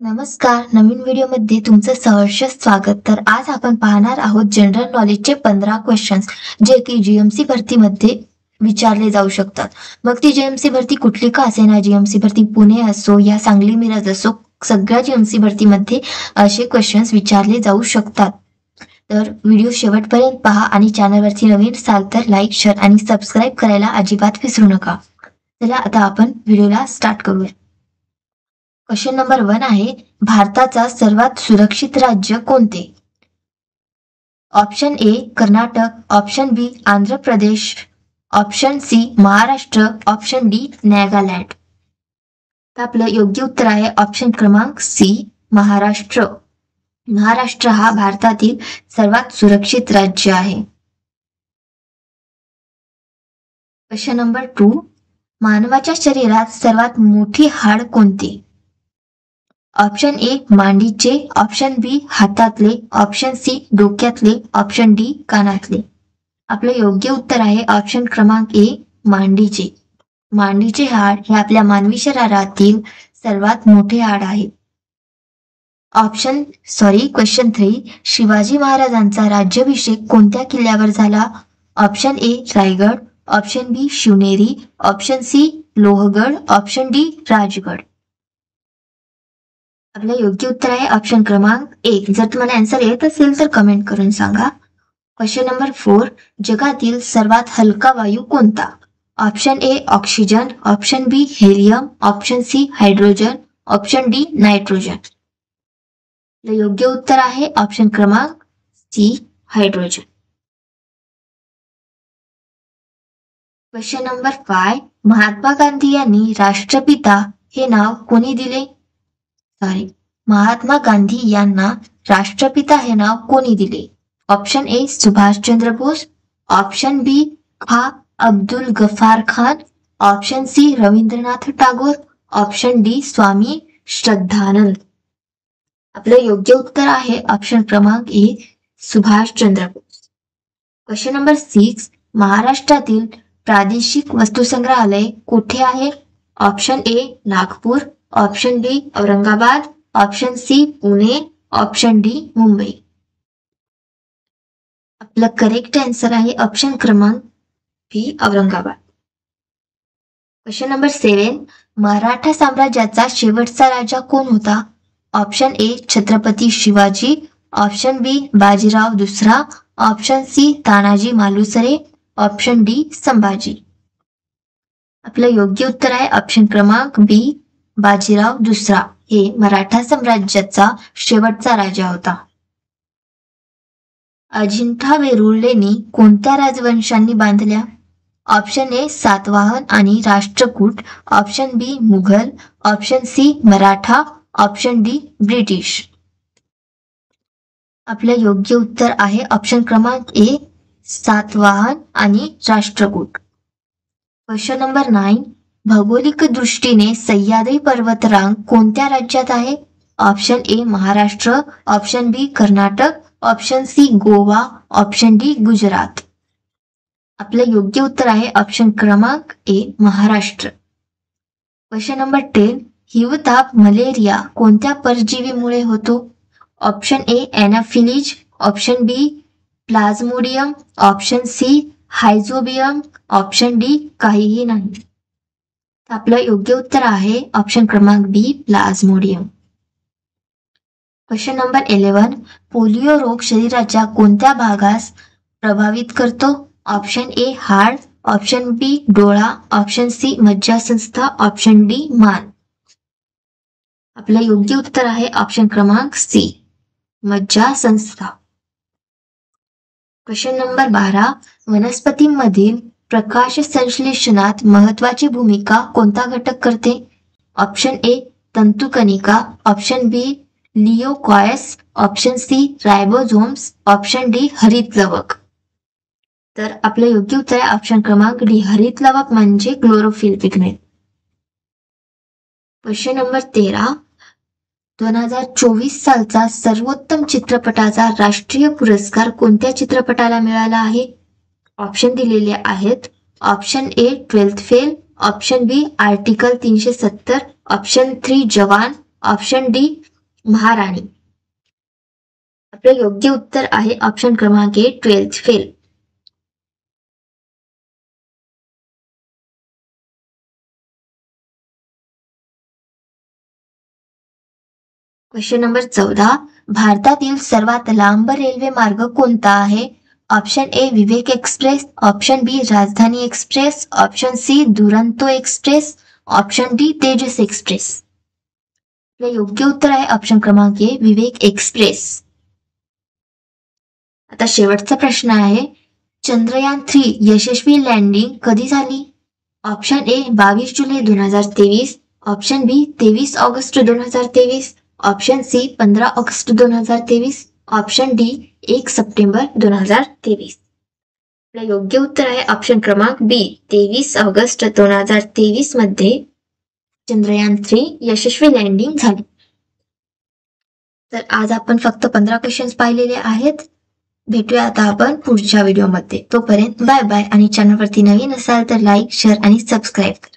नमस्कार. नवीन व्हिडिओमध्ये तुमचं सहर्ष स्वागत. तर आज आपण पाहणार आहोत जनरल नॉलेजचे 15 क्वेश्चन्स जे की जीएमसी भरतीमध्ये विचारले जाऊ शकतात. मग ती जीएमसी भरती कुठली का असेना, जीएमसी भरती पुणे असो या सांगली मिरज असो, सगळ्या जीएमसी भरतीमध्ये असे क्वेश्चन्स विचारले जाऊ शकतात. तर व्हिडिओ शेवटपर्यंत पहा आणि चॅनलवरती नवीन असाल तर लाईक, शेअर आणि सबस्क्राईब करायला अजिबात विसरू नका. चला आता आपण व्हिडिओला स्टार्ट करूया. क्वेश्चन नंबर 1 आहे, भारताचा सर्वात सुरक्षित राज्य कोणते? Option A Karnataka, option B Andhra Pradesh, option C Maharashtra, option D Nagaland. तर आपलं योग्य उत्तर आहे ऑप्शन क्रमांक सी महाराष्ट्र. महाराष्ट्र हा भारतातील सर्वात सुरक्षित राज्य आहे. क्वेश्चन नंबर 2, मानवाच्या शरीरात सर्वात मोठी हाड कोणते? ऑप्शन ए मांडीचे, ऑप्शन बी हातातले, ऑप्शन सी डोक्यातले, ऑप्शन डी कानातले. आपलं योग्य उत्तर आहे ऑप्शन क्रमांक ए मांडीचे. मांडीचे हाड हे आपल्या मानवी शरीरातील सर्वात मोठे हाड आहे. क्वेश्चन 3, शिवाजी महाराजांचा राज्याभिषेक कोणत्या किल्ल्यावर झाला? Option A Raigad, option B Shivneri, option C Lohagad, option D Rajgad. आपलं योग्य उत्तर आहे ऑप्शन क्रमांक 1. जर तुम्हाला आन्सर येत असेल तर कमेंट करून सांगा. क्वेश्चन नंबर 4, जगातील सर्वात हलका वायू कोणता? Option A oxygen, option B helium, option C hydrogen, option D nitrogen. आपलं योग्य उत्तर आहे ऑप्शन क्रमांक C hydrogen. Question number 5, Mahatma Gandhi यांनी राष्ट्रपिता हे नाव कोणी दिले? महात्मा गांधी यांना राष्ट्रपिता हे नाव कोणी दिले? Option A Subhashchandra Bose, option B Abdul Gaffar Khan, option C Rabindranath Tagore, option D Swami Shraddhanand. आपलं योग्य उत्तर आहे ऑप्शन क्रमांक A Subhashchandra Bose. Question number 6, महाराष्ट्रातील प्रादेशिक वस्तुसंग्रहालय कुठे आहे? Option A Nagpur, option B Aurangabad, option C Pune, option D Mumbai. आपलं करेक्ट आन्सर आहे ऑप्शन क्रमांक B Aurangabad. Question number 7, Maratha साम्राज्याचा शेवटचा राजा कोण होता? Option A Chhatrapati Shivaji, option B Bajirao दुसरा, option C Tanaji Malusare, option D Sambhaji. आपलं योग्य उत्तर आहे ऑप्शन क्रमांक बी बाजीराव दुसरा हे मराठा साम्राज्याचा शेवटचा राजा होता. अजिंठा वेरूळ लेणी कोणत्या राजवंशांनी बांधल्या? ऑप्शन ए सातवाहन आणि Rashtrakuta, option B Mughal, option C Maratha, option D British. आपलं योग्य उत्तर आहे ऑप्शन क्रमांक ए सातवाहन आणि राष्ट्रकूट. क्वेश्चन नंबर 9, भौगोलिक दृष्टीने सह्याद्री पर्वतरांग कोणत्या राज्यात आहे? Option A Maharashtra, option B Karnataka, option C Goa, option D Gujarat. आपलं योग्य उत्तर आहे ऑप्शन क्रमांक ए महाराष्ट्र. क्वेश्चन नंबर 10, हिवताप मलेरिया कोणत्या परजीवीमुळे होतो? Option A anopheles, option B plasmodium, option C rhizobium, option D काहीही नाही. आपलं योग्य उत्तर आहे ऑप्शन क्रमांक B plasmodium. Question number 11, polio रोग शरीराच्या कोणत्या भागास प्रभावित करतो? ऑप्शन ए हाड, ऑप्शन बी डोळा, ऑप्शन सी मज्जासंस्था, ऑप्शन डी मान. आपलं योग्य उत्तर आहे ऑप्शन क्रमांक सी मज्जासंस्था. क्वेश्चन नंबर 12, वनस्पतींमधील प्रकाश संश्लेषणात महत्वाची भूमिका कोणता घटक करते? ऑप्शन ए तंतुकणिका, option B leucocytes, option C ribosomes, option D हरित लवक. तर आपलं योग्य उत्तर आहे ऑप्शन क्रमांक डी हरित लवक म्हणजे क्लोरोफिल पिगमेंट. क्वेश्चन नंबर 13, 2024 सालचा सर्वोत्तम चित्रपटाचा राष्ट्रीय पुरस्कार कोणत्या चित्रपटाला मिळाला आहे? ऑप्शन दिलेले आहेत. Option A 12th fail, option B article 370, option 3 Jawan, option D महाराणी. आपलं योग्य उत्तर आहे ऑप्शन क्रमांक ए 12th फेल. Question number 14. भारतातील सर्वात लांब रेल्वे मार्ग कोणता आहे? Option A Vivek express, option B Rajdhani express, option C Duronto express, option D Tejas express. योग्य उत्तर आहे ऑप्शन क्रमांक ए विवेक एक्सप्रेस. आता शेवटचा प्रश्न आहे, चंद्रयान 3 यशस्वी लँडिंग कधी झाली? ऑप्शन ए 22 जुलै 2023, ऑप्शन बी 23 ऑगस्ट 2023, ऑप्शन सी 15 ऑगस्ट 2023, ऑप्शन डी 1 सप्टेंबर 2023. योग्य उत्तर आहे ऑप्शन क्रमांक बी 23 ऑगस्ट 2023 मध्ये चंद्रयान 3 यशस्वी लँडिंग झाली. तर आज आपण फक्त 15 क्वेश्चन्स पाहिलेले आहेत. भेटूया आता आपण पुढच्या व्हिडिओमध्ये. तोपर्यंत बाय बाय. आणि चॅनलवरती नवीन असाल तर लाईक, शेअर आणि सबस्क्राईब करा.